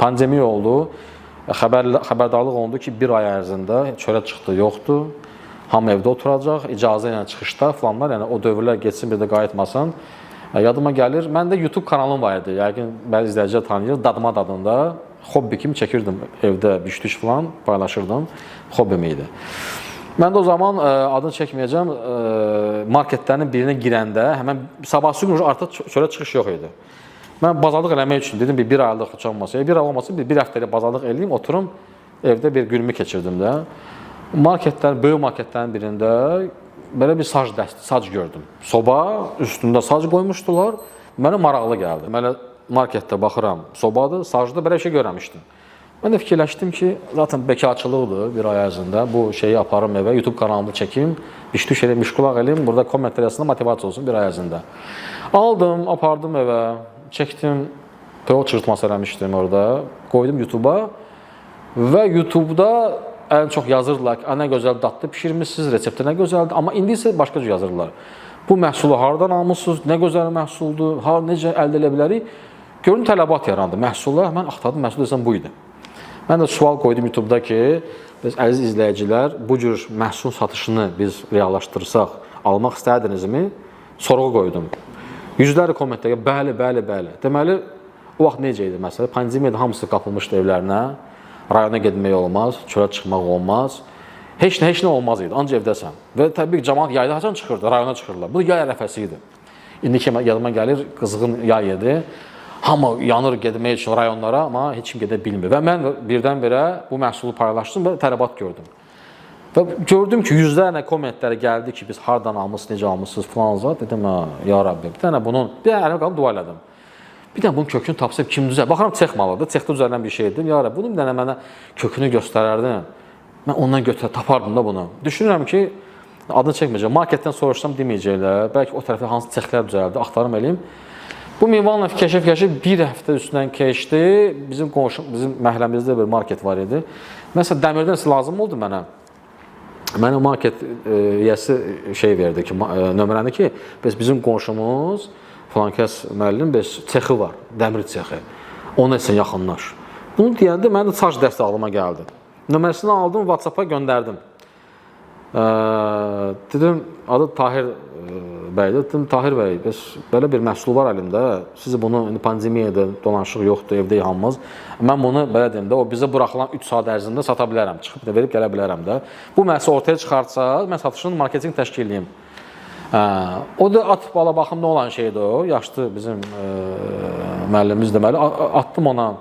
Pandemiya oldu. Xəbərdarlıq olundu ki, bir ay ərzində çölə çıxdı, yoxdur. Hamı evdə oturacaq, icazə ilə çıxışda falanlar, yəni o dövrlər geçsin, bir də qayıtmasın. Yadıma gəlir, məndə YouTube kanalım var idi. Yəqin bəzi izləyicilər tanıyır. Dadmad adında hobbi kimi çəkirdim evdə biş-düş falan paylaşırdım. Hobbim idi. Mən də o zaman adını çəkməyəcəm, marketlərin birinə girəndə həmən sabahsı gün artıq çölə çıxış yox idi. Mən bazarlıq eləmək üçün dedim, bir aylıq heç olmasa, bir ay olmasın, bir həftəlik bazarlıq eləyim, oturum, evdə bir günümü keçirdim də. Marketlər, böyük marketlərin birində belə bir sac gördüm. Soba, üstündə sac qoymuşdular, mənə maraqlı gəldi. Mənə marketdə baxıram, sobadır, sacda belə şey görəmişdim. Mən də fikirləşdim ki, zaten bekarçılıqdır bir ay ərzində, bu şeyi aparım evə, YouTube kanalımda çəkim, biş-düş eləyim, müşkulaq eləyim, burada kommentlər yazısında motivasiya olsun bir ay ərzində. Aldım, apardım evə. Çəkdim, PO çırtması eləmişdim orada, qoydum YouTube'a və YouTube'da ən çox yazırdılar ki, nə gözəl dadlı pişirmişsiniz, resepti nə gözəldir, amma indi isə başqa cür yazırlar. Bu məhsulu hardan almışsınız, nə gözəl məhsuldur, necə əldə edə bilərik? Görün tələbat yarandı məhsula, mən axtardım, məhsul desəm bu idi. Mən də sual qoydum YouTube'da ki, biz əziz izləyicilər, bu cür məhsul satışını biz reallaşdırsaq, almaq istədinizmi? Sorğu qoydum. Yüzlərlə kommentlərə, bəli. Deməli, o vaxt necə idi məsələ? Pandemiyada hamısı qapılmışdı evlərinə, rayona getmək olmaz, çölə çıxmaq olmaz. Heç nə olmaz idi, ancaq evdəsən. Və təbii ki, cəmaat yayda haçan çıxırdı, rayona çıxırlar. Bu yay ərəfəsi idi. İndiki yadıma gəlir, qızğın yay idi. Hamı yanır getmək üçün rayonlara, amma heç kim gedə bilmir. Və mən birdən-birə bu məhsulu paylaşdım və tələbat gördüm. Və gördüm ki, yüzlərlə kommentləri gəldi ki, biz hardan almışsınız, necə almışsınız falan zat. Dedim, ya Rabbi, bir dənə əlimi qalıb dua elədim. Bir dənə bunun kökünü tapsam kim düzəl? Baxıram, cex malıdır, cexdə düzələn bir şeydir. Ya Rabbi, bunun bir dənə mənə kökünü göstərərdin. Mən ondan tapardım da bunu. Düşünürəm ki, adını çəkməyəcəm, marketdən soruşsam deməyəcəklər. Bəlkə o tərəfdə hansı cexlər düzəldi, axtarım eləyim. Bu minvalla fikirləşib bir həftə üstündən keçdi. Bizim məhəlləmizdə bir market var idi. Məsələn, dəmirdən lazım oldu mənə. Mənə market yəsi şey verdi ki, nömrəni ki, bizim qonşumuz filankəs müəllim çexi var, dəmir çexi. Ona isə yaxınlaş. Bunu deyəndə mənim də saç dəsti ağlıma gəldi. Nömrəsini aldım, WhatsApp-a göndərdim. Dedim, adı Tahir bəydir. Dedim, Tahir bəy, belə bir məhsul var əlimdə. Sizi bunu pandemiyada dolanışıq yoxdur, evdə yalnız. Mən bunu belə deyim də, o bizə buraxılan 3 saat ərzində sata bilərəm, çıxıb da verib gələ bilərəm də. Bu məhsul ortaya çıxartsa, mən satışın marketinq təşkil edeyim. O da at bala baxımda olan şeydir o. Yaşlı bizim müəllimimiz deməli. Atdım ona